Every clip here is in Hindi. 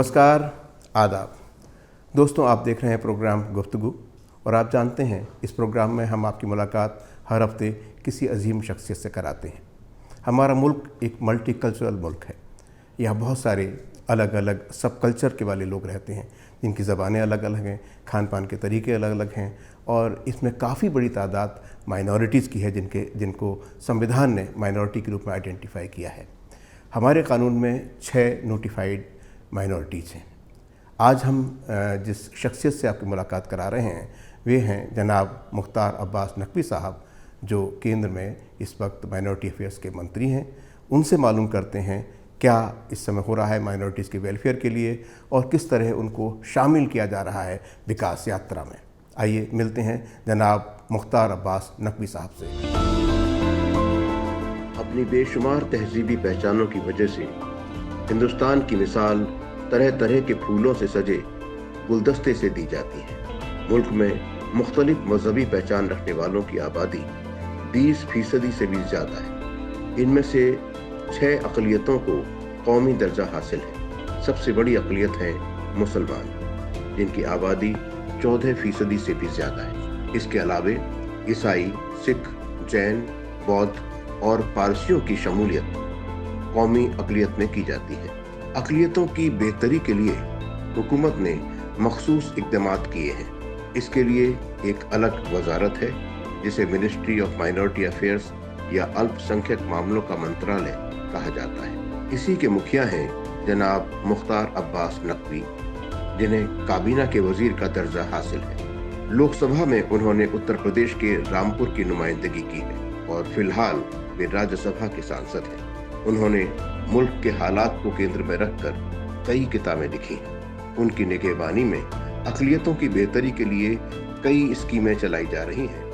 नमस्कार, आदाब दोस्तों, आप देख रहे हैं प्रोग्राम गुफ्तगू और आप जानते हैं इस प्रोग्राम में हम आपकी मुलाकात हर हफ्ते किसी अजीम शख्सियत से कराते हैं। हमारा मुल्क एक मल्टी कल्चरल मुल्क है। यहाँ बहुत सारे अलग अलग सब कल्चर के वाले लोग रहते हैं जिनकी ज़बानें अलग अलग हैं, खान पान के तरीके अलग अलग हैं और इसमें काफ़ी बड़ी तादाद माइनॉरिटीज़ की है जिनको संविधान ने माइनॉरिटी के रूप में आइडेंटिफाई किया है। हमारे कानून में 6 नोटिफाइड माइनॉरिटीज़ हैं। आज हम जिस शख्सियत से आपकी मुलाकात करा रहे हैं वे हैं जनाब मुख्तार अब्बास नकवी साहब, जो केंद्र में इस वक्त माइनॉरिटी अफेयर्स के मंत्री हैं। उनसे मालूम करते हैं क्या इस समय हो रहा है माइनॉरिटीज़ के वेलफेयर के लिए और किस तरह उनको शामिल किया जा रहा है विकास यात्रा में। आइए मिलते हैं जनाब मुख्तार अब्बास नकवी साहब से। अपनी बेशुमार तहजीबी पहचानों की वजह से हिंदुस्तान की मिसाल तरह तरह के फूलों से सजे गुलदस्ते से दी जाती है। मुल्क में मुख्तलिफ मजहबी पहचान रखने वालों की आबादी 20% से भी ज़्यादा है। इनमें से 6 अक़लियतों को कौमी दर्जा हासिल है। सबसे बड़ी अक़लियत है मुसलमान, जिनकी आबादी 14% से भी ज़्यादा है। इसके अलावे ईसाई, सिख, जैन, बौद्ध और पारसियों की शमूलियत कौमी अक़लियत में की जाती है। अक़लियतों की बेहतरी के लिए हुकूमत ने मखसूस इक़दामात किए हैं। इसके लिए एक अलग वजारत है जिसे मिनिस्ट्री ऑफ माइनॉरिटी अफेयर्स या अल्पसंख्यक मामलों का मंत्रालय कहा जाता है। इसी के मुखिया हैं जनाब मुख्तार अब्बास नकवी, जिन्हें काबीना के वजीर का दर्जा हासिल है। लोकसभा में उन्होंने उत्तर प्रदेश के रामपुर की नुमाइंदगी की है और फिलहाल वे राज्यसभा के सांसद हैं। उन्होंने मुल्क के हालात को केंद्र में रखकर कई किताबें लिखी हैं। उनकी निगहबानी में अक़लियतों की बेहतरी के लिए कई स्कीमें चलाई जा रही हैं।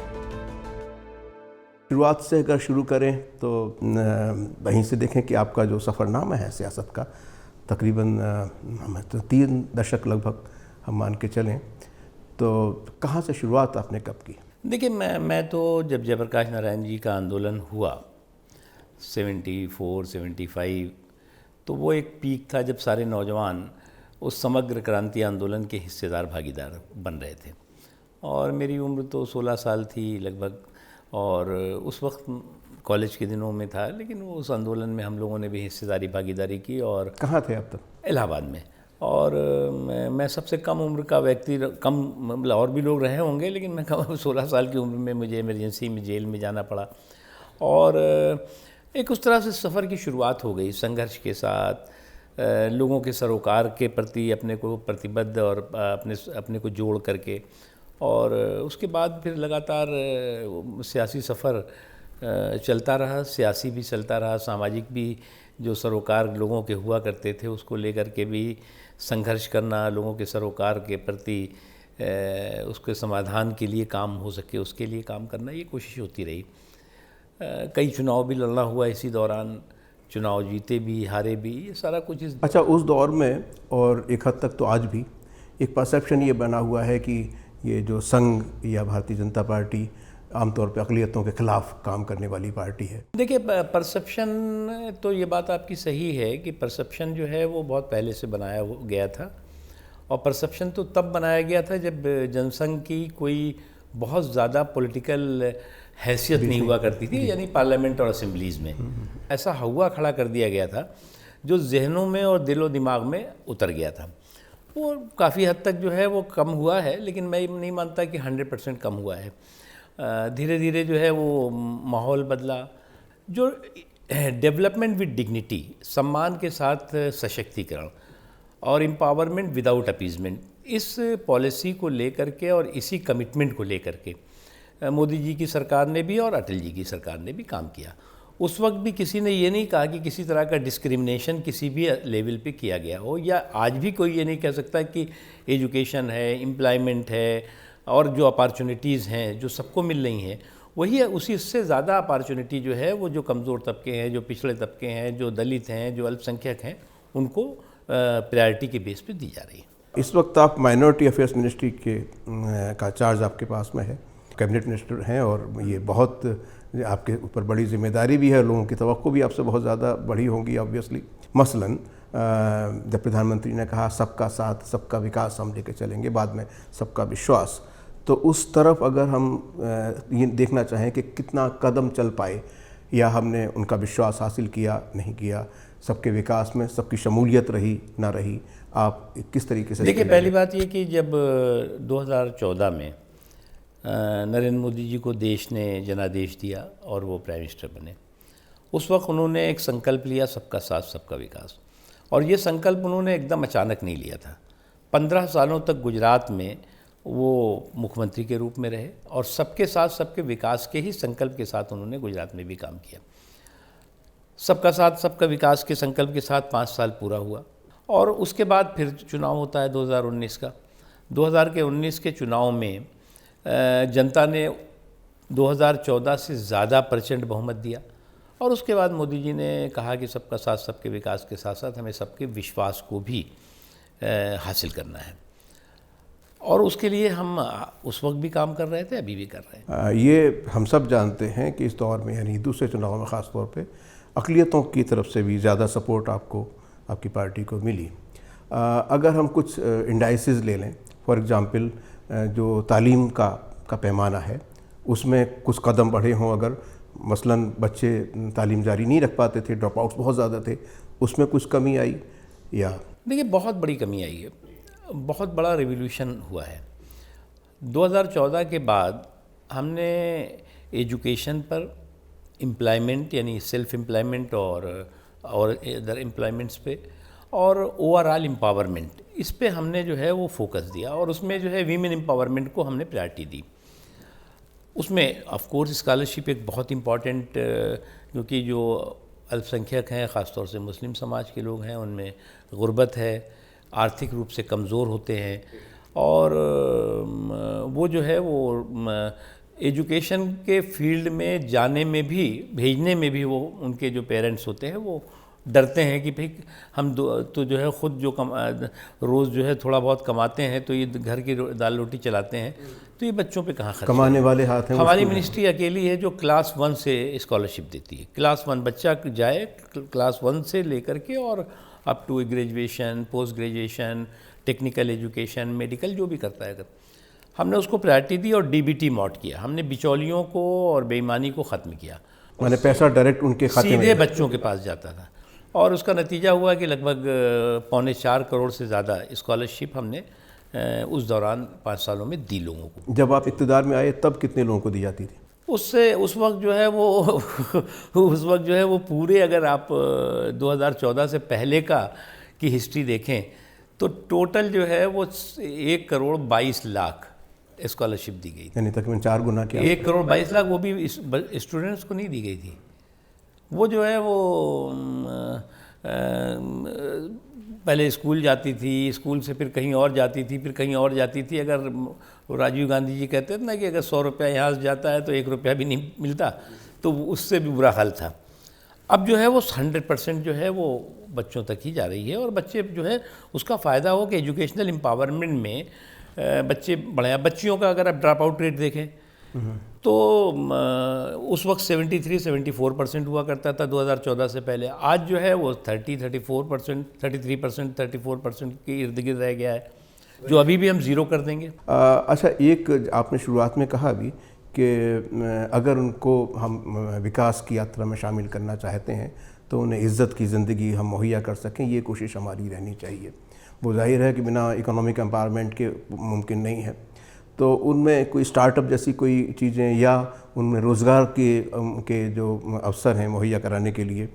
शुरुआत से अगर शुरू करें तो वहीं से देखें कि आपका जो सफ़रनामा है सियासत का, तकरीबन हमें तो 3 दशक लगभग हम मान के चलें, तो कहाँ से शुरुआत आपने कब की? देखिए, मैं तो जब जयप्रकाश नारायण जी का आंदोलन हुआ 74-75, तो वो एक पीक था जब सारे नौजवान उस समग्र क्रांति आंदोलन के हिस्सेदार भागीदार बन रहे थे। और मेरी उम्र तो 16 साल थी लगभग, और उस वक्त कॉलेज के दिनों में था, लेकिन उस आंदोलन में हम लोगों ने भी हिस्सेदारी भागीदारी की। और कहाँ थे आप तब? इलाहाबाद में। और मैं सबसे कम उम्र का व्यक्ति, कम मतलब और भी लोग रहे होंगे, लेकिन मैं 16 साल की उम्र में मुझे इमरजेंसी में जेल में जाना पड़ा। और एक उस तरह से सफ़र की शुरुआत हो गई, संघर्ष के साथ, लोगों के सरोकार के प्रति अपने को प्रतिबद्ध और अपने को जोड़ करके। और उसके बाद फिर लगातार सियासी सफ़र चलता रहा, सियासी भी चलता रहा, सामाजिक भी जो सरोकार लोगों के हुआ करते थे उसको लेकर के भी संघर्ष करना, लोगों के सरोकार के प्रति उसके समाधान के लिए काम हो सके उसके लिए काम करना, ये कोशिश होती रही। कई चुनाव भी लड़ना हुआ इसी दौरान, चुनाव जीते भी हारे भी, ये सारा कुछ अच्छा, उस दौर में और एक हद तक तो आज भी एक परसेप्शन ये बना हुआ है कि ये जो संघ या भारतीय जनता पार्टी आमतौर पे अक़लियतों के ख़िलाफ़ काम करने वाली पार्टी है। देखिए, परसेप्शन तो ये बात आपकी सही है कि परसेप्शन जो है वो बहुत पहले से बनाया गया था। और परसेप्शन तो तब बनाया गया था जब जनसंघ की कोई बहुत ज़्यादा पॉलिटिकल हैसियत नहीं हुआ करती थी, यानी पार्लियामेंट और असेंबलीज़ में ऐसा हुआ खड़ा कर दिया गया था जो जहनों में और दिलो दिमाग में उतर गया था। वो काफ़ी हद तक जो है वो कम हुआ है, लेकिन मैं नहीं मानता कि 100% कम हुआ है। धीरे धीरे जो है वो माहौल बदला। जो डेवलपमेंट विद डिग्निटी, सम्मान के साथ सशक्तिकरण और एम्पावरमेंट विदाउट अपीजमेंट, इस पॉलिसी को लेकर के और इसी कमिटमेंट को लेकर के मोदी जी की सरकार ने भी और अटल जी की सरकार ने भी काम किया। उस वक्त भी किसी ने ये नहीं कहा कि किसी तरह का डिस्क्रिमिनेशन किसी भी लेवल पे किया गया हो, या आज भी कोई ये नहीं कह सकता कि एजुकेशन है, एम्प्लॉयमेंट है और जो अपॉर्चुनिटीज़ हैं जो सबको मिल रही हैं वही है। उसी से ज़्यादा अपॉर्चुनिटी जो है वो जो कमज़ोर तबके हैं, जो पिछड़े तबके हैं, जो दलित हैं, जो अल्पसंख्यक हैं, उनको प्रायोरिटी के बेस पे दी जा रही है। इस वक्त आप माइनॉरिटी अफेयर्स मिनिस्ट्री का चार्ज आपके पास में है, कैबिनेट मिनिस्टर हैं और ये बहुत आपके ऊपर बड़ी जिम्मेदारी भी है, लोगों की तवक्को भी आपसे बहुत ज़्यादा बड़ी होंगी ऑब्वियसली। मसलन जब प्रधानमंत्री ने कहा सबका साथ सबका विकास हम लेके चलेंगे, बाद में सबका विश्वास, तो उस तरफ अगर हम ये देखना चाहें कि कितना कदम चल पाए या हमने उनका विश्वास हासिल किया नहीं किया, सबके विकास में सबकी शमूलियत रही ना रही, आप किस तरीके से? देखिए, पहली बात ये कि जब 2014 में नरेंद्र मोदी जी को देश ने जनादेश दिया और वो प्राइम मिनिस्टर बने, उस वक्त उन्होंने एक संकल्प लिया, सबका साथ सबका विकास। और ये संकल्प उन्होंने एकदम अचानक नहीं लिया था। 15 सालों तक गुजरात में वो मुख्यमंत्री के रूप में रहे और सबके साथ सबके विकास के ही संकल्प के साथ उन्होंने गुजरात में भी काम किया। सबका साथ सबका विकास के संकल्प के साथ 5 साल पूरा हुआ और उसके बाद फिर चुनाव होता है 2019 का। 2019 के चुनाव में जनता ने 2014 से ज़्यादा प्रचंड बहुमत दिया और उसके बाद मोदी जी ने कहा कि सबका साथ सबके विकास के साथ साथ हमें सबके विश्वास को भी हासिल करना है और उसके लिए हम उस वक्त भी काम कर रहे थे, अभी भी कर रहे हैं। ये हम सब जानते हैं कि इस दौर में यानी दूसरे चुनाव में ख़ास तौर पे अक़लियतों की तरफ से भी ज़्यादा सपोर्ट आपको आपकी पार्टी को मिली। अगर हम कुछ इंडाइसिस ले लें, फॉर एग्ज़ाम्पल जो तालीम का पैमाना है उसमें कुछ कदम बढ़े हों, अगर मसलन बच्चे तालीम जारी नहीं रख पाते थे, ड्रॉप आउट्स बहुत ज़्यादा थे, उसमें कुछ कमी आई या? देखिए, बहुत बड़ी कमी आई है, बहुत बड़ा रिवॉल्यूशन हुआ है। 2014 के बाद हमने एजुकेशन पर एम्प्लॉयमेंट यानी सेल्फ एम्प्लॉयमेंट और अदर एम्प्लॉयमेंट्स पे और ओवरऑल एम्पावरमेंट, इस पे हमने जो है वो फोकस दिया और उसमें जो है वीमेन एम्पावरमेंट को हमने प्रायोरिटी दी। उसमें ऑफ कोर्स स्कॉलरशिप एक बहुत इम्पॉर्टेंट, क्योंकि जो अल्पसंख्यक हैं, ख़ास तौर से मुस्लिम समाज के लोग हैं, उनमें गुर्बत है, आर्थिक रूप से कमज़ोर होते हैं और वो जो है वो एजुकेशन के फील्ड में जाने में भी, भेजने में भी वो उनके जो पेरेंट्स होते हैं वो डरते हैं कि भाई हम तो जो है ख़ुद जो रोज़ जो है थोड़ा बहुत कमाते हैं तो ये घर की दाल रोटी चलाते हैं, तो ये बच्चों पे कहाँ खर्च कमाने वाले हाथ हैं। हमारी मिनिस्ट्री अकेली है जो क्लास 1 से स्कॉलरशिप देती है। क्लास 1 बच्चा जाए क्लास 1 से लेकर के और up to graduation, post graduation, technical education, medical, जो भी करता है अगर, हमने उसको प्रायोरिटी दी और डीबीटी मॉड किया। हमने बिचौलियों को और बेईमानी को ख़त्म किया। मैंने पैसा डायरेक्ट उनके खाते में सीधे बच्चों के पास जाता था और उसका नतीजा हुआ कि लगभग 3.25 करोड़ से ज़्यादा स्कॉलरशिप हमने उस दौरान 5 सालों में दी लोगों को। जब आप इक़्तिदार में आए तब कितने लोगों को दी जाती थी? उससे उस वक्त जो है वो उस वक्त जो है वो पूरे, अगर आप 2014 से पहले की हिस्ट्री देखें तो टोटल जो है वो 1 करोड़ 22 लाख स्कॉलरशिप दी गई थी। यानी तकरीबन 4 गुना किया। 1 करोड़ 22 लाख, वो भी स्टूडेंट्स को नहीं दी गई थी। वो जो है वो पहले स्कूल जाती थी, स्कूल से फिर कहीं और जाती थी, फिर कहीं और जाती थी। अगर राजीव गांधी जी कहते थे ना कि अगर 100 रुपया यहाँ से जाता है तो 1 रुपया भी नहीं मिलता, तो उससे भी बुरा हाल था। अब जो है वो 100% जो है वो बच्चों तक ही जा रही है और बच्चे जो है उसका फ़ायदा हो कि एजुकेशनल एम्पावरमेंट में बच्चे बढ़े। बच्चियों का अगर आप ड्रॉप आउट रेट देखें तो उस वक्त 73-74% हुआ करता था 2014 से पहले। आज जो है वो 34%, 33%, 34% के इर्द गिर्द रह गया है, जो अभी भी हम ज़ीरो कर देंगे। अच्छा, एक आपने शुरुआत में कहा भी कि अगर उनको हम विकास की यात्रा में शामिल करना चाहते हैं तो उन्हें इज़्ज़त की ज़िंदगी हम मुहैया कर सकें, ये कोशिश हमारी रहनी चाहिए। वो जाहिर है कि बिना इकोनॉमिक एम्पावरमेंट के मुमकिन नहीं है, तो उनमें कोई स्टार्टअप जैसी कोई चीज़ें या उनमें रोज़गार के जो अवसर हैं मुहैया कराने के लिए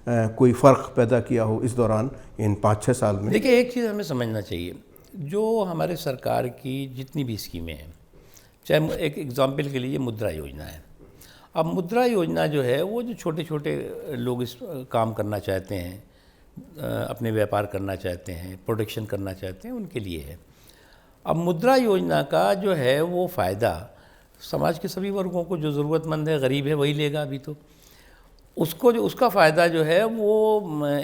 कोई फ़र्क पैदा किया हो इस दौरान इन 5-6 साल में? देखिए, एक चीज़ हमें समझना चाहिए, जो हमारे सरकार की जितनी भी स्कीमें हैं, चाहे एक एग्जाम्पल के लिए मुद्रा योजना है। अब मुद्रा योजना जो है वो जो छोटे छोटे लोग इस काम करना चाहते हैं, अपने व्यापार करना चाहते हैं, प्रोडक्शन करना चाहते हैं, उनके लिए है। अब मुद्रा योजना का जो है वो फ़ायदा समाज के सभी वर्गों को, जो ज़रूरतमंद है, गरीब है, वही लेगा। अभी तो उसको जो उसका फ़ायदा जो है वो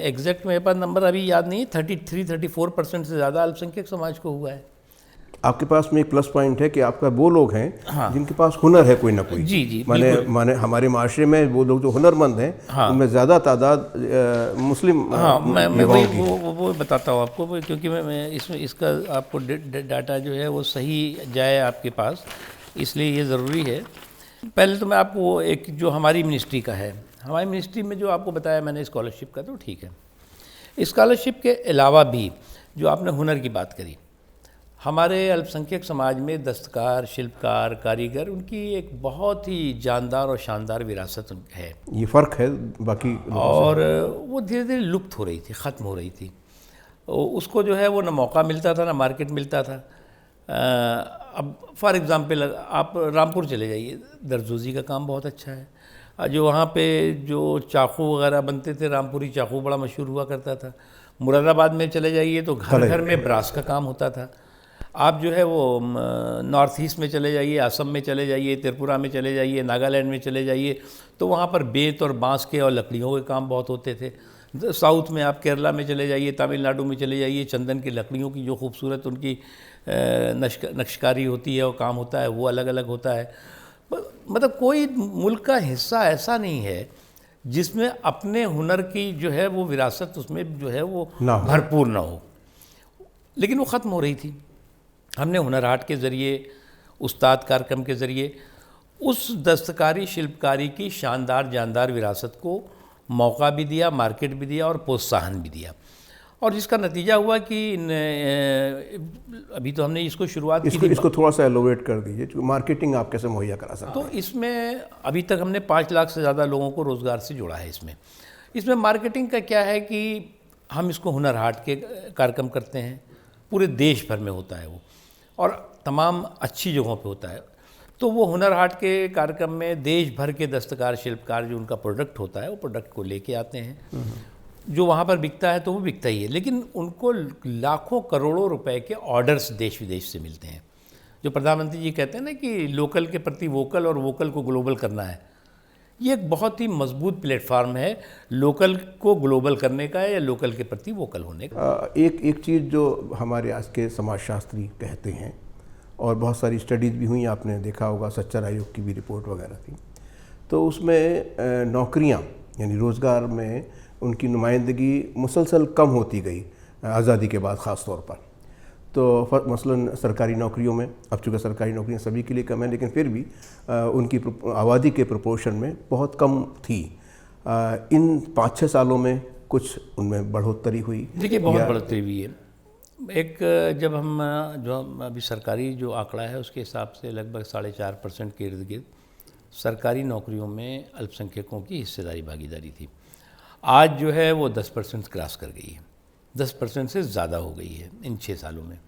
एग्जैक्ट मेरे पास नंबर अभी याद नहीं, 33-34% से ज़्यादा अल्पसंख्यक समाज को हुआ है। आपके पास में एक प्लस पॉइंट है कि आपका वो लोग हैं हाँ। जिनके पास हुनर है कोई ना कोई। जी जी, माने हमारे माशरे में वो लोग जो हुनरमंद हैं, हाँ। उनमें ज़्यादा तादाद मुस्लिम हाँ, मैं युवाओं की। वो बताता हूँ आपको, क्योंकि मैं इसमें इसका आपको डाटा जो है वो सही जाए आपके पास, इसलिए ये ज़रूरी है। पहले तो मैं आपको एक जो हमारी मिनिस्ट्री का है, हमारी मिनिस्ट्री में जो आपको बताया मैंने स्कॉलरशिप का, तो ठीक है। स्कॉलरशिप के अलावा भी जो आपने हुनर की बात करी, हमारे अल्पसंख्यक समाज में दस्तकार, शिल्पकार, कारीगर, उनकी एक बहुत ही जानदार और शानदार विरासत है। ये फ़र्क है बाकी और वो धीरे धीरे लुप्त हो रही थी, ख़त्म हो रही थी। उसको जो है वो ना मौका मिलता था, ना मार्केट मिलता था। अब फॉर एग्ज़ाम्पल आप रामपुर चले जाइए, दरजोज़ी का काम बहुत अच्छा है। जो वहाँ पे जो चाकू वगैरह बनते थे, रामपुरी चाकू बड़ा मशहूर हुआ करता था। मुरादाबाद में चले जाइए तो घर घर में ब्रास का काम होता था। आप जो है वो नॉर्थ ईस्ट में चले जाइए, असम में चले जाइए, त्रिपुरा में चले जाइए, नागालैंड में चले जाइए, तो वहाँ पर बेंत और बांस के और लकड़ियों के काम बहुत होते थे। साउथ में आप केरला में चले जाइए, तमिलनाडु में चले जाइए, चंदन की लकड़ियों की जो खूबसूरत उनकी नक्शकारी होती है और काम होता है, वो अलग अलग होता है। मतलब कोई मुल्क का हिस्सा ऐसा नहीं है जिसमें अपने हुनर की जो है वो विरासत उसमें जो है वो भरपूर ना हो, लेकिन वो ख़त्म हो रही थी। हमने हुनर हाट के ज़रिए, उस्ताद कार्यक्रम के ज़रिए उस दस्तकारी शिल्पकारी की शानदार जानदार विरासत को मौका भी दिया, मार्केट भी दिया और प्रोत्साहन भी दिया, और जिसका नतीजा हुआ कि अभी तो हमने इसको शुरुआत की। इसको थोड़ा सा एलोवेट कर दीजिए, मार्केटिंग आप कैसे मुहैया करा सकते हैं? तो इसमें अभी तक हमने 5 लाख से ज़्यादा लोगों को रोज़गार से जोड़ा है। इसमें मार्केटिंग का क्या है कि हम इसको हुनर हाट के कार्यक्रम करते हैं, पूरे देश भर में होता है वो, और तमाम अच्छी जगहों पे होता है। तो वो हुनर हाट के कार्यक्रम में देश भर के दस्तकार शिल्पकार जो उनका प्रोडक्ट होता है, वो प्रोडक्ट को लेके आते हैं। जो वहाँ पर बिकता है तो वो बिकता ही है, लेकिन उनको लाखों करोड़ों रुपए के ऑर्डर्स देश विदेश से मिलते हैं। जो प्रधानमंत्री जी कहते हैं ना कि लोकल के प्रति वोकल और वोकल को ग्लोबल करना है, ये एक बहुत ही मजबूत प्लेटफार्म है लोकल को ग्लोबल करने का या लोकल के प्रति वोकल होने का। एक चीज़ जो हमारे आज के समाजशास्त्री कहते हैं, और बहुत सारी स्टडीज़ भी हुई, आपने देखा होगा, सच्चर आयोग की भी रिपोर्ट वगैरह थी, तो उसमें नौकरियां यानी रोज़गार में उनकी नुमाइंदगी मुसलसल कम होती गई आज़ादी के बाद ख़ास तौर पर। तो मसलन सरकारी नौकरियों में, अब चूँकि सरकारी नौकरियां सभी के लिए कम है, लेकिन फिर भी उनकी आबादी के प्रोपोर्शन में बहुत कम थी। इन 5-6 सालों में कुछ उनमें बढ़ोतरी हुई। देखिए, बहुत बढ़ोतरी हुई है। एक जब हम जो अभी सरकारी जो आंकड़ा है उसके हिसाब से लगभग 4.5% के इर्द गिर्द सरकारी नौकरियों में अल्पसंख्यकों की हिस्सेदारी भागीदारी थी। आज जो है वो 10% क्रॉस कर गई है, 10% से ज़्यादा हो गई है इन 6 सालों में।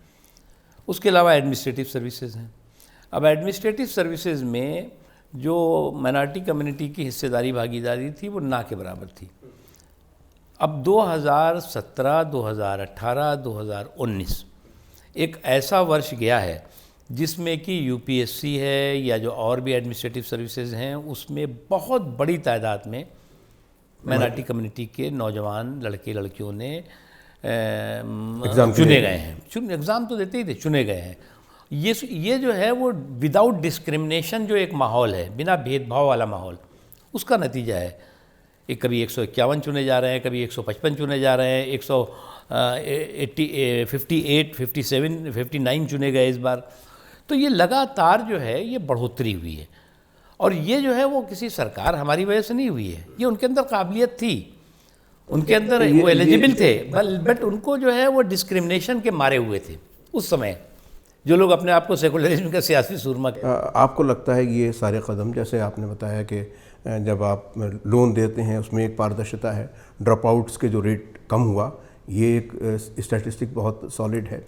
उसके अलावा एडमिनिस्ट्रेटिव सर्विसेज हैं। अब एडमिनिस्ट्रेटिव सर्विसेज में जो माइनॉरिटी कम्युनिटी की हिस्सेदारी भागीदारी थी वो ना के बराबर थी। अब 2017, 2018, 2019 एक ऐसा वर्ष गया है जिसमें कि यूपीएससी है या जो और भी एडमिनिस्ट्रेटिव सर्विसेज हैं, उसमें बहुत बड़ी तादाद में माइनॉरिटी कम्युनिटी के नौजवान लड़के लड़कियों ने चुने गए हैं। एग्ज़ाम तो देते ही थे, चुने गए हैं। ये जो है वो विदाउट डिस्क्रिमिनेशन जो एक माहौल है, बिना भेदभाव वाला माहौल, उसका नतीजा है। एक कभी 151 चुने जा रहे हैं, कभी 155 चुने जा रहे हैं, 58, 57, 59 चुने गए इस बार। तो ये लगातार जो है ये बढ़ोतरी हुई है, और ये जो है वो किसी सरकार हमारी वजह से नहीं हुई है, ये उनके अंदर काबिलियत थी, उनके अंदर वो एलिजिबल थे, बट उनको जो है वो डिस्क्रिमिनेशन के मारे हुए थे उस समय जो लोग अपने आप को सेकुलरिज्म का सियासी सूरमा। आपको लगता है ये सारे कदम, जैसे आपने बताया कि जब आप लोन देते हैं उसमें एक पारदर्शिता है, ड्रॉप आउट्स के जो रेट कम हुआ, ये एक स्टैटिस्टिक बहुत सॉलिड है,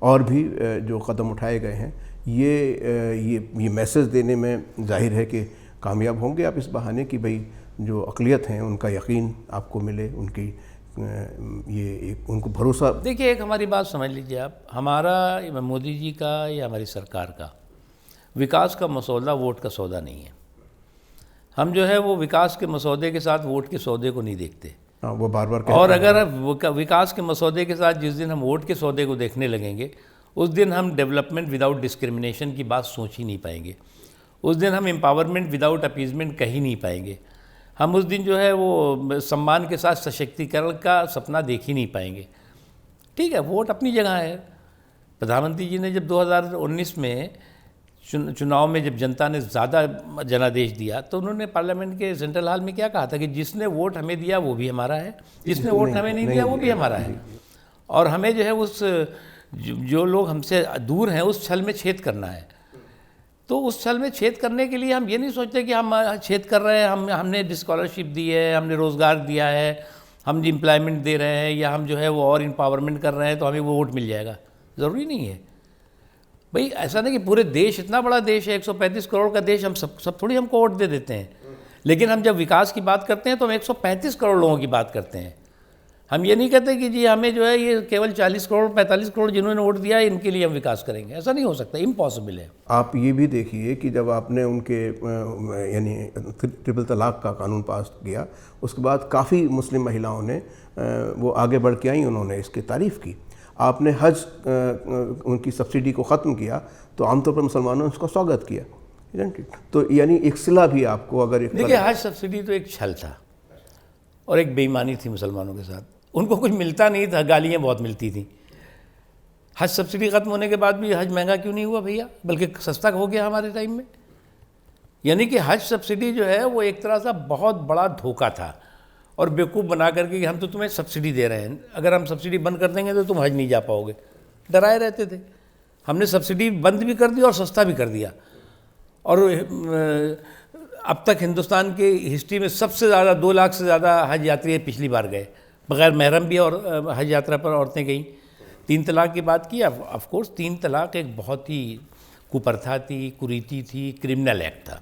और भी जो कदम उठाए गए हैं ये मैसेज देने में जाहिर है कि कामयाब होंगे आप इस बहाने कि भाई जो अक़लियत हैं उनका यकीन आपको मिले, उनकी ये एक उनको भरोसा। देखिए, एक हमारी बात समझ लीजिए आप, हमारा मोदी जी का या हमारी सरकार का विकास का मसौदा वोट का सौदा नहीं है। हम जो है वो विकास के मसौदे के साथ वोट के सौदे को नहीं देखते। वो बार बार और अगर विकास के मसौदे के साथ जिस दिन हम वोट के सौदे को देखने लगेंगे, उस दिन हम डेवलपमेंट विदाउट डिस्क्रिमिनेशन की बात सोच ही नहीं पाएंगे। उस दिन हम एम्पावरमेंट विदाउट अपीजमेंट कह ही नहीं पाएंगे। हम उस दिन जो है वो सम्मान के साथ सशक्तिकरण का सपना देख ही नहीं पाएंगे। ठीक है, वोट अपनी जगह है। प्रधानमंत्री जी ने जब 2019 में चुनाव में जब जनता ने ज़्यादा जनादेश दिया तो उन्होंने पार्लियामेंट के सेंट्रल हॉल में क्या कहा था कि जिसने वोट हमें दिया वो भी हमारा है, जिसने वोट हमें नहीं दिया वो भी हमारा है। और हमें जो है उस जो लोग हमसे दूर हैं उस छल में छेद करना है। तो उस छल में छेद करने के लिए हम ये नहीं सोचते कि हम छेद कर रहे हैं, हमने स्कॉलरशिप दी है, हमने रोज़गार दिया है, हम एम्प्लॉयमेंट दे रहे हैं, या हम जो है वो और एम्पावरमेंट कर रहे हैं तो हमें वो वोट मिल जाएगा। ज़रूरी नहीं है भाई। ऐसा नहीं कि पूरे देश, इतना बड़ा देश है, 135 करोड़ का देश, हम सब थोड़ी हमको वोट दे देते हैं। लेकिन हम जब विकास की बात करते हैं तो हम 135 करोड़ लोगों की बात करते हैं। हम ये नहीं कहते कि जी हमें जो है ये केवल 40 करोड़ 45 करोड़ जिन्होंने वोट दिया है इनके लिए हम विकास करेंगे। ऐसा नहीं हो सकता, इम्पॉसिबल है। आप ये भी देखिए कि जब आपने उनके यानी ट्रिपल तलाक का कानून पास किया, उसके बाद काफ़ी मुस्लिम महिलाओं ने वो आगे बढ़ के आई, उन्होंने इसकी तारीफ़ की। आपने हज उनकी सब्सिडी को ख़त्म किया तो आमतौर पर मुसलमानों ने उसका स्वागत किया, तो यानी एक सिला भी आपको अगर एक देखिए, हज सब्सिडी तो एक छल था और एक बेईमानी थी मुसलमानों के साथ। उनको कुछ मिलता नहीं था, गालियाँ बहुत मिलती थी। हज सब्सिडी ख़त्म होने के बाद भी हज महंगा क्यों नहीं हुआ भैया, बल्कि सस्ता हो गया हमारे टाइम में। यानी कि हज सब्सिडी जो है वो एक तरह से बहुत बड़ा धोखा था और बेवकूफ़ बना करके कि हम तो तुम्हें सब्सिडी दे रहे हैं, अगर हम सब्सिडी बंद कर देंगे तो तुम हज नहीं जा पाओगे, डराए रहते थे। हमने सब्सिडी बंद भी कर दी और सस्ता भी कर दिया। और अब तक हिंदुस्तान की हिस्ट्री में सबसे ज़्यादा 2 लाख से ज़्यादा हज यात्री पिछली बार गए, बग़ैर महरम भी और हज यात्रा पर औरतें गईं। 3 तलाक की बात की, ऑफ कोर्स 3 तलाक एक बहुत ही कुप्रथा थी, कुरीति थी, क्रिमिनल एक्ट था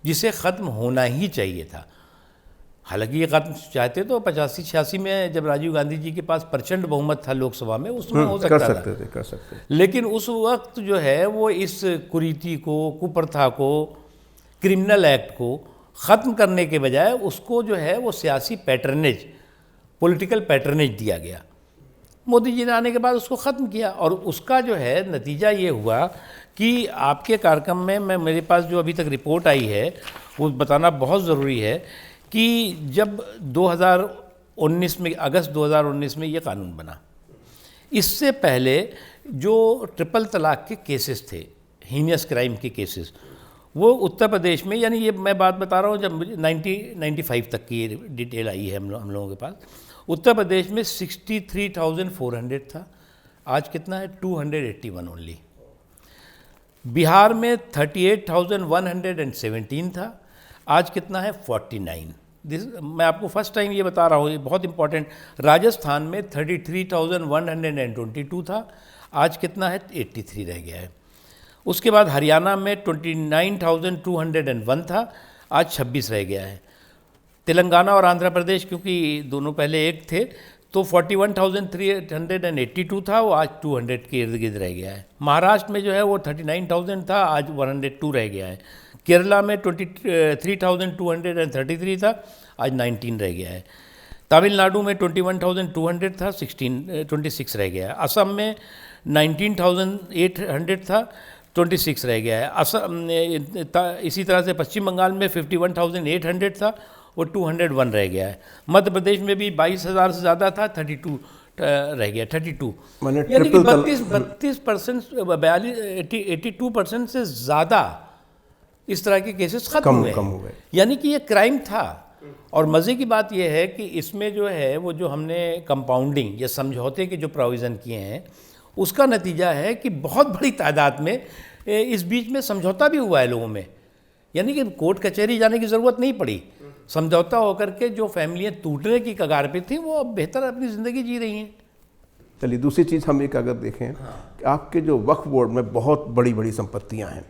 जिसे ख़त्म होना ही चाहिए था। हालांकि ये ख़त्म चाहते तो 85-86 में जब राजीव गांधी जी के पास प्रचंड बहुमत था लोकसभा में, उसमें हो सकता था, कर सकते। लेकिन उस वक्त जो है वो इस कुरीति को, कुप्रथा को, क्रिमिनल एक्ट को ख़त्म करने के बजाय उसको जो है वो सियासी पैटर्नेज, पॉलिटिकल पैटर्नेज दिया गया। मोदी जी ने आने के बाद उसको ख़त्म किया और उसका जो है नतीजा ये हुआ कि आपके कार्यक्रम में मेरे पास जो अभी तक रिपोर्ट आई है वो बताना बहुत ज़रूरी है कि जब 2019 में, अगस्त 2019 में ये कानून बना, इससे पहले जो ट्रिपल तलाक के केसेस थे, हीनियस क्राइम के केसेस, वो उत्तर प्रदेश में, यानी ये मैं बात बता रहा हूँ जब 1995 तक की डिटेल आई है हम लोगों के पास, उत्तर प्रदेश में 63,400 था, आज कितना है 281 ओनली। बिहार में 38,117 था, आज कितना है 49। मैं आपको फर्स्ट टाइम ये बता रहा हूँ, ये बहुत इंपॉर्टेंट। राजस्थान में 33,122 था, आज कितना है 83 रह गया है। उसके बाद हरियाणा में 29,201 था, आज 26 रह गया है। तेलंगाना और आंध्र प्रदेश, क्योंकि दोनों पहले एक थे, तो 41,382 था, वो आज 200 के इर्द गिर्द रह गया है। महाराष्ट्र में जो है वो 39,000 था, आज 102 रह गया है। केरला में 23,233 था, आज 19 रह गया है। तमिलनाडु में 21,200 था, 26 रह गया है। असम में 19,800 था, 26 रह गया है। इसी तरह से पश्चिम बंगाल में 51,800 था, वो 201 रह गया है। मध्य प्रदेश में भी 22,000 से ज़्यादा था, 32 रह गया, 32। यानी कि 32%, 82% से ज़्यादा इस तरह के केसेस खत्म हुए। यानी कि ये क्राइम था। और मज़े की बात यह है कि इसमें जो है वो जो हमने कंपाउंडिंग या समझौते के जो प्रोविज़न किए हैं, उसका नतीजा है कि बहुत बड़ी तादाद में इस बीच में समझौता भी हुआ है लोगों में। यानी कि कोर्ट कचहरी जाने की ज़रूरत नहीं पड़ी, समझौता होकर के जो फैमिलियाँ टूटने की कगार पे थी वो अब बेहतर अपनी ज़िंदगी जी रही हैं। चलिए, दूसरी चीज़ हम एक अगर देखें, कि आपके जो वक्फ बोर्ड में बहुत बड़ी बड़ी संपत्तियां हैं,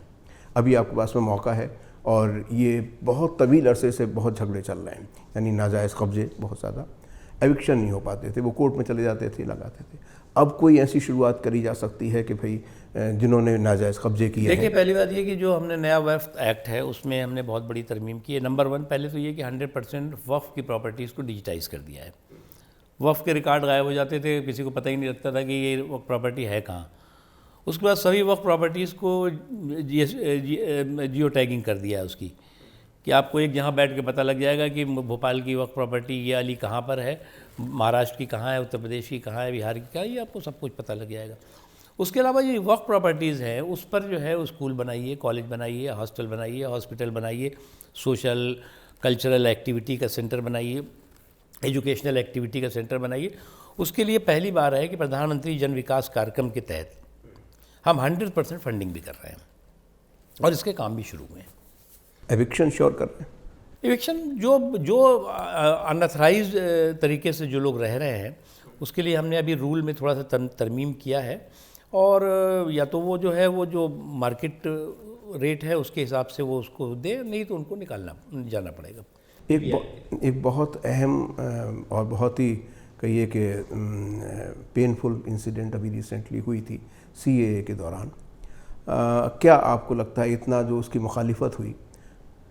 अभी आपके पास में मौका है और ये बहुत तवील अरसे से बहुत झगड़े चल रहे हैं, यानी नाजायज़ कब्जे बहुत ज़्यादा, एविक्शन नहीं हो पाते थे, वो कोर्ट में चले जाते थे, लगाते थे। अब कोई ऐसी शुरुआत करी जा सकती है कि भाई जिन्होंने नाजायज़ कब्जे किए हैं। देखिए, पहली बात ये कि जो हमने नया वक्फ एक्ट है उसमें हमने बहुत बड़ी तरमीम की है। नंबर 1 पहले तो ये कि 100% वक्फ की प्रॉपर्टीज़ को डिजिटाइज़ कर दिया है। वक्फ के रिकॉर्ड गायब हो जाते थे, किसी को पता ही नहीं लगता था कि ये प्रॉपर्टी है कहाँ। उसके बाद सभी वक्फ प्रॉपर्टीज़ को जियो टैगिंग कर दिया है उसकी, कि आपको एक जहाँ बैठ के पता लग जाएगा कि भोपाल की वक्फ प्रॉपर्टी ये वाली कहाँ पर है, महाराष्ट्र की कहाँ है, उत्तर प्रदेश की कहाँ है, बिहार की कहाँ है, ये आपको सब कुछ पता लग जाएगा। उसके अलावा ये वक्फ प्रॉपर्टीज़ हैं उस पर जो है स्कूल बनाइए, कॉलेज बनाइए, हॉस्टल बनाइए, हॉस्पिटल बनाइए, सोशल कल्चरल एक्टिविटी का सेंटर बनाइए, एजुकेशनल एक्टिविटी का सेंटर बनाइए। उसके लिए पहली बार है कि प्रधानमंत्री जन विकास कार्यक्रम के तहत हम 100% फंडिंग भी कर रहे हैं और इसके काम भी शुरू हुए हैं। एविक्शन श्योर कर रहे हैं? इविक्शन जो अनऑथराइज तरीके से जो लोग रह रहे हैं उसके लिए हमने अभी रूल में थोड़ा सा तरमीम किया है, और या तो वो जो है वो जो मार्केट रेट है उसके हिसाब से वो उसको दे, नहीं तो उनको जाना पड़ेगा। एक बहुत अहम और बहुत ही कहिए कि पेनफुल इंसिडेंट अभी रिसेंटली हुई थी CAA के दौरान। क्या आपको लगता है इतना जो उसकी मुखालिफत हुई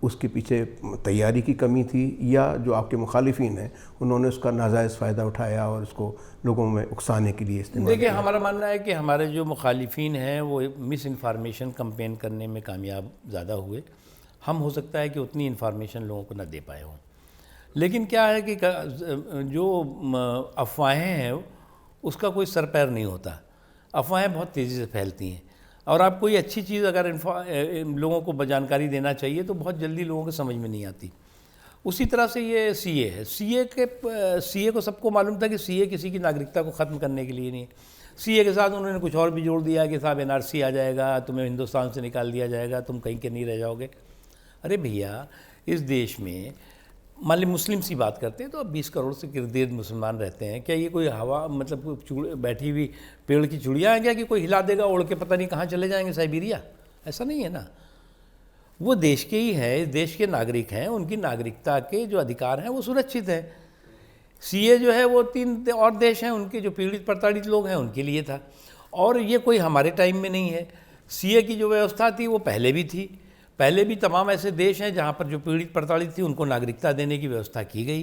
उसके पीछे तैयारी की कमी थी, या जो आपके मुखालिफिन हैं उन्होंने उसका नाजायज़ फ़ायदा उठाया और उसको लोगों में उकसाने के लिए इस्तेमाल देखिए, किया? हमारा मानना है कि हमारे जो मुखालिफिन हैं वो मिस इन्फॉर्मेशन कंपेन करने में कामयाब ज़्यादा हुए। हम हो सकता है कि उतनी इन्फॉर्मेशन लोगों को ना दे पाए हों, लेकिन क्या है कि जो अफवाहें हैं उसका कोई सर पैर नहीं होता। अफवाहें बहुत तेज़ी से फैलती हैं, और आप कोई अच्छी चीज़ अगर लोगों को जानकारी देना चाहिए तो बहुत जल्दी लोगों को समझ में नहीं आती। उसी तरह से ये CA है। CA को सबको मालूम था कि CA किसी की नागरिकता को ख़त्म करने के लिए नहीं है। CA के साथ उन्होंने कुछ और भी जोड़ दिया कि साहब NRC आ जाएगा, तुम्हें हिंदुस्तान से निकाल दिया जाएगा, तुम कहीं के नहीं रह जाओगे। अरे भैया, इस देश में मान ली मुस्लिम सी बात करते हैं तो अब 20 करोड़ से गिरद मुसलमान रहते हैं। क्या ये कोई हवा मतलब बैठी हुई पेड़ की चुड़िया है क्या कि कोई हिला देगा उड़ के पता नहीं कहाँ चले जाएंगे साइबेरिया? ऐसा नहीं है ना। वो देश के ही हैं, देश के नागरिक हैं, उनकी नागरिकता के जो अधिकार हैं वो सुरक्षित हैं। CA जो है वो 3 और देश हैं उनके जो पीड़ित प्रताड़ित लोग हैं उनके लिए था, और ये कोई हमारे टाइम में नहीं है। CA की जो व्यवस्था थी वो पहले भी थी। पहले भी तमाम ऐसे देश हैं जहाँ पर जो पीड़ित प्रताड़ित थी उनको नागरिकता देने की व्यवस्था की गई,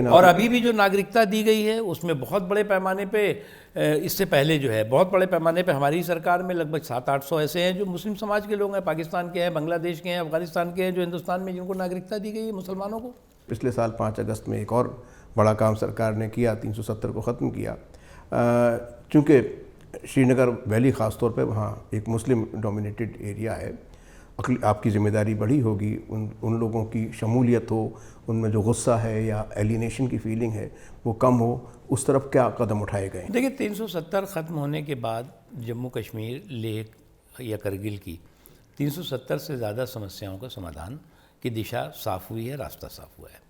और अभी भी जो नागरिकता दी गई है उसमें बहुत बड़े पैमाने पे, इससे पहले जो है बहुत बड़े पैमाने पे हमारी सरकार में लगभग 700-800 ऐसे हैं जो मुस्लिम समाज के लोग हैं, पाकिस्तान के हैं, बांग्लादेश के हैं, अफगानिस्तान के हैं, जो हिंदुस्तान में जिनको नागरिकता दी गई है मुसलमानों को। पिछले साल 5 अगस्त में एक और बड़ा काम सरकार ने किया, 370 को ख़त्म किया। चूँकि श्रीनगर वैली ख़ास तौर पे वहाँ एक मुस्लिम डोमिनेटेड एरिया है, आपकी ज़िम्मेदारी बड़ी होगी उन लोगों की शमूलियत हो, उनमें जो गुस्सा है या एलिनेशन की फीलिंग है वो कम हो, उस तरफ क्या कदम उठाए गए? देखिए, 370 ख़त्म होने के बाद जम्मू कश्मीर, लेह या करगिल की 370 से ज़्यादा समस्याओं का समाधान की दिशा साफ़ हुई है, रास्ता साफ़ हुआ है।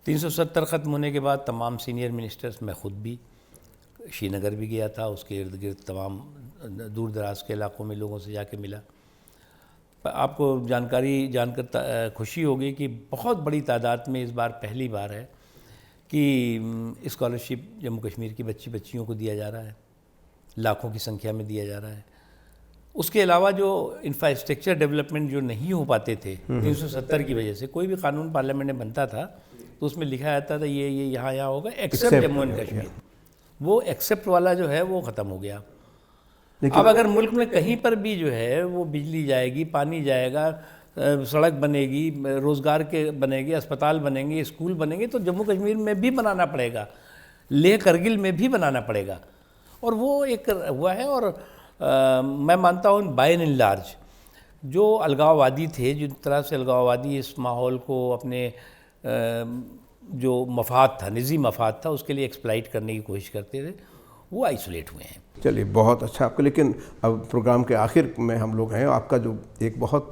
370 ख़त्म होने के बाद तमाम सीनियर मिनिस्टर्स, मैं ख़ुद भी श्रीनगर भी गया था, उसके इर्द गिर्द तमाम दूर दराज के इलाक़ों में लोगों से जाके मिला। आपको जानकारी जानकर खुशी होगी कि बहुत बड़ी तादाद में इस बार पहली बार है कि स्कॉलरशिप जम्मू कश्मीर की बच्चियों को दिया जा रहा है, लाखों की संख्या में दिया जा रहा है। उसके अलावा जो इंफ्रास्ट्रक्चर डेवलपमेंट जो नहीं हो पाते थे 370 की वजह से, कोई भी कानून पार्लियामेंट में बनता था तो उसमें लिखा जाता था ये यहाँ होगा एक्सेप्ट जम्मू एंड कश्मीर। वो एक्सेप्ट वाला जो है वो ख़त्म हो गया। अब अगर मुल्क में कहीं पर भी जो है वो बिजली जाएगी, पानी जाएगा, सड़क बनेगी, रोज़गार के बनेगी, अस्पताल बनेंगे, स्कूल बनेंगे, तो जम्मू कश्मीर में भी बनाना पड़ेगा, लेह करगिल में भी बनाना पड़ेगा। और वो एक हुआ है। और मैं मानता हूँ बाय एंड लार्ज जो अलगाववादी थे, जिस तरह से अलगाववादी इस माहौल को अपने जो मफाद था, निजी मफाद था, उसके लिए एक्सप्लाइट करने की कोशिश करते थे, वो आइसोलेट हुए हैं। चलिए, बहुत अच्छा आपका। लेकिन अब प्रोग्राम के आखिर में हम लोग हैं, आपका जो एक बहुत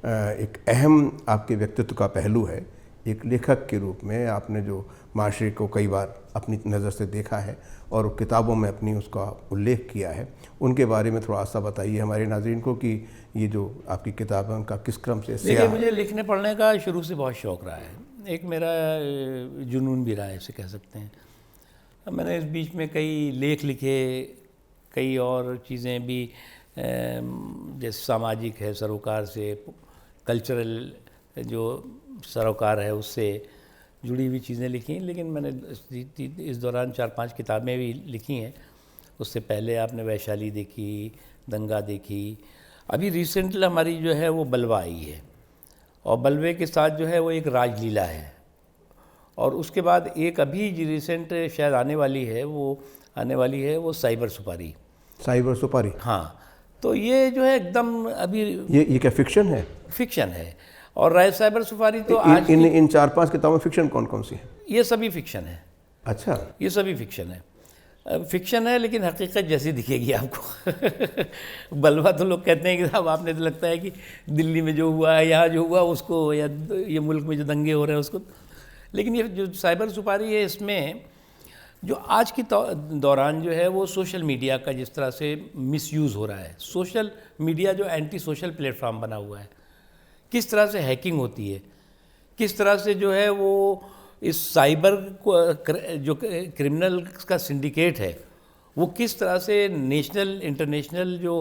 एक अहम आपके व्यक्तित्व का पहलू है, एक लेखक के रूप में आपने जो माशरे को कई बार अपनी नज़र से देखा है और किताबों में अपनी उसका उल्लेख किया है, उनके बारे में थोड़ा सा बताइए हमारे नाज़रीन को कि ये जो आपकी किताब है उनका किस क्रम से? देखिए, मुझे लिखने पढ़ने का शुरू से बहुत शौक़ रहा है, एक मेरा जुनून भी रहा है, इसे कह सकते हैं। मैंने इस बीच में कई लेख लिखे, कई और चीज़ें भी, जैसे सामाजिक है, सरोकार से, कल्चरल जो सरोकार है उससे जुड़ी हुई चीज़ें लिखी, लेकिन मैंने इस दौरान 4-5 किताबें भी लिखी हैं। उससे पहले आपने वैशाली देखी, दंगा देखी, अभी रिसेंटली हमारी जो है वो बलवा आई है, और बलवे के साथ जो है वो एक राजलीला है, और उसके बाद एक अभी रिसेंट शायद आने वाली है वो साइबर सुपारी। साइबर सुपारी, हाँ, तो ये जो है एकदम अभी ये क्या फिक्शन है? फिक्शन है। और राय साइबर सुपारी तो आज इन 4-5 किताबों में फिक्शन कौन कौन सी है? ये सभी फिक्शन है। अच्छा, ये सभी फिक्शन है। फिक्शन है लेकिन हकीकत जैसी दिखेगी आपको। बलवा तो लोग कहते हैं कि साहब आपने तो लगता है कि दिल्ली में जो हुआ है, यहाँ जो हुआ उसको, या ये मुल्क में जो दंगे हो रहे हैं उसको, लेकिन ये जो साइबर सुपारी है इसमें जो आज की दौरान जो है वो सोशल मीडिया का जिस तरह से मिसयूज़ हो रहा है, सोशल मीडिया जो एंटी सोशल प्लेटफॉर्म बना हुआ है, किस तरह से हैकिंग होती है, किस तरह से जो है वो इस साइबर जो क्रिमिनल का सिंडिकेट है वो किस तरह से नेशनल इंटरनेशनल जो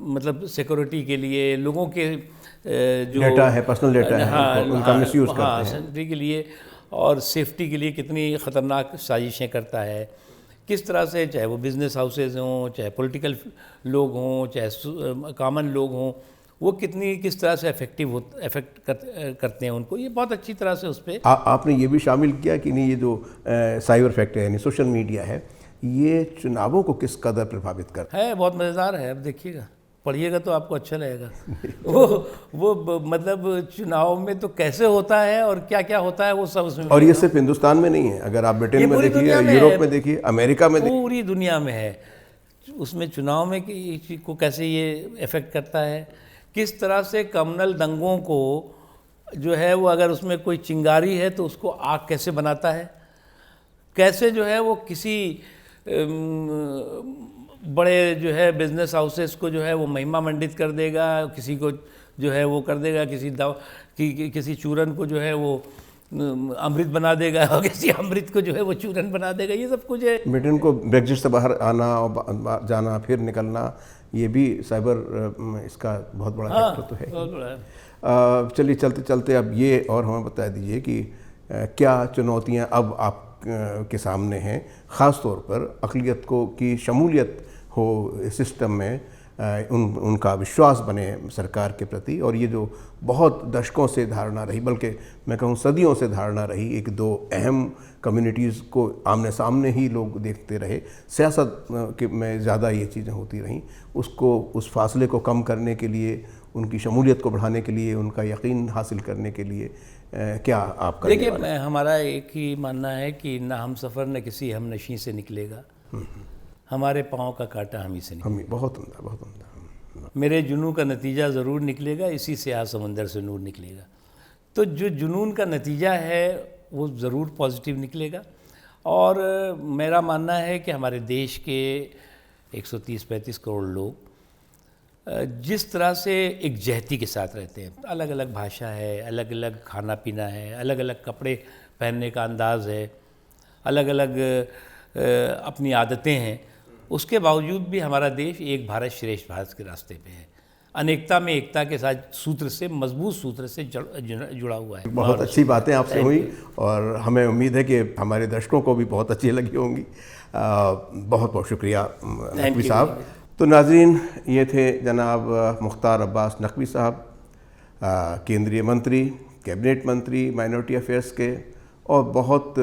मतलब सिक्योरिटी के लिए लोगों के जो डेटा है, पर्सनल डेटा है, हाँ, उनका मिसयूज़ करते हैं, सिक्योरिटी के लिए और सेफ्टी के लिए कितनी ख़तरनाक साजिशें करता है, किस तरह से, चाहे वो बिज़नेस हाउसेज हों, चाहे पॉलिटिकल लोग हों, चाहे कॉमन लोग हों, वो किस तरह से अफेक्ट करते हैं उनको, ये बहुत अच्छी तरह से उस पर आपने ये भी शामिल किया कि नहीं, ये जो साइबर फैक्ट है यानी सोशल मीडिया है, ये चुनावों को किस कदर प्रभावित करता है? बहुत मज़ेदार है, अब देखिएगा, पढ़िएगा तो आपको अच्छा लगेगा। वो मतलब चुनाव में तो कैसे होता है और क्या क्या होता है वो सब उसमें, और ये सिर्फ हिंदुस्तान में नहीं है, अगर आप ब्रिटेन में देखिए, यूरोप में देखिए, अमेरिका में देखिए, पूरी दुनिया में है। उसमें चुनाव में को कैसे ये इफ़ेक्ट करता है, किस तरह से कम्युनल दंगों को जो है वो अगर उसमें कोई चिंगारी है तो उसको आग कैसे बनाता है, कैसे जो है वो किसी बड़े जो है बिजनेस हाउसेस को जो है वो महिमा मंडित कर देगा, किसी को जो है वो कर देगा, किसी चूरन को जो है वो अमृत बना देगा, और किसी अमृत को जो है वो चूरन बना देगा, ये सब कुछ है। ब्रिटेन को ब्रेक्जिट से बाहर आना और जाना फिर निकलना, ये भी साइबर इसका बहुत बड़ा फैक्टर तो है, बहुत बड़ा है। चलिए चलते चलते अब ये और हमें बता दीजिए कि क्या चुनौतियां अब आप के सामने हैं, ख़ास तौर पर अक़लियत को की शमूलियत हो सिस्टम में, उनका विश्वास बने सरकार के प्रति, और ये जो बहुत दशकों से धारणा रही, बल्कि मैं कहूँ सदियों से धारणा रही, एक दो अहम कम्युनिटीज़ को आमने सामने ही लोग देखते रहे, सियासत के में ज़्यादा ये चीज़ें होती रहीं, उसको उस फासले को कम करने के लिए, उनकी शमूलियत को बढ़ाने के लिए, उनका यकीन हासिल करने के लिए क्या आप करेंगे? देखिए, हमारा एक ही मानना है कि ना हम सफ़र न किसी हम नशी से निकलेगा, हमारे पाँव का कांटा हम ही से निकलेगा। बहुत उम्दा, बहुत उम्दा। मेरे जुनून का नतीजा ज़रूर निकलेगा, इसी से आज समंदर से नूर निकलेगा। तो जो जुनून का नतीजा है वो ज़रूर पॉजिटिव निकलेगा, और मेरा मानना है कि हमारे देश के 130-135 करोड़ लोग जिस तरह से एक जहती के साथ रहते हैं, अलग अलग भाषा है, अलग अलग खाना पीना है, अलग अलग कपड़े पहनने का अंदाज़ है, अलग अलग अपनी आदतें हैं, उसके बावजूद भी हमारा देश एक भारत श्रेष्ठ भारत के रास्ते पे है, अनेकता में एकता के साथ सूत्र से, मजबूत सूत्र से जुड़ा हुआ है। बहुत अच्छी बातें आपसे हुई, और हमें उम्मीद है कि हमारे दर्शकों को भी बहुत अच्छी लगी होंगी। बहुत बहुत शुक्रिया नकवी साहब। तो नाज़रीन, ये थे जनाब मुख्तार अब्बास नकवी साहब, केंद्रीय मंत्री, कैबिनेट मंत्री माइनॉरिटी अफेयर्स के, और बहुत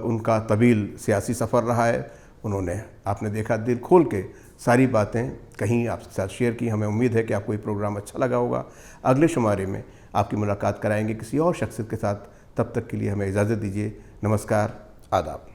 उनका तवील सियासी सफ़र रहा है। उन्होंने, आपने देखा, दिल खोल के सारी बातें कहीं आपके साथ शेयर की। हमें उम्मीद है कि आपको ये प्रोग्राम अच्छा लगा होगा। अगले शुमारे में आपकी मुलाकात कराएंगे किसी और शख्सियत के साथ। तब तक के लिए हमें इजाज़त दीजिए। नमस्कार, आदाब।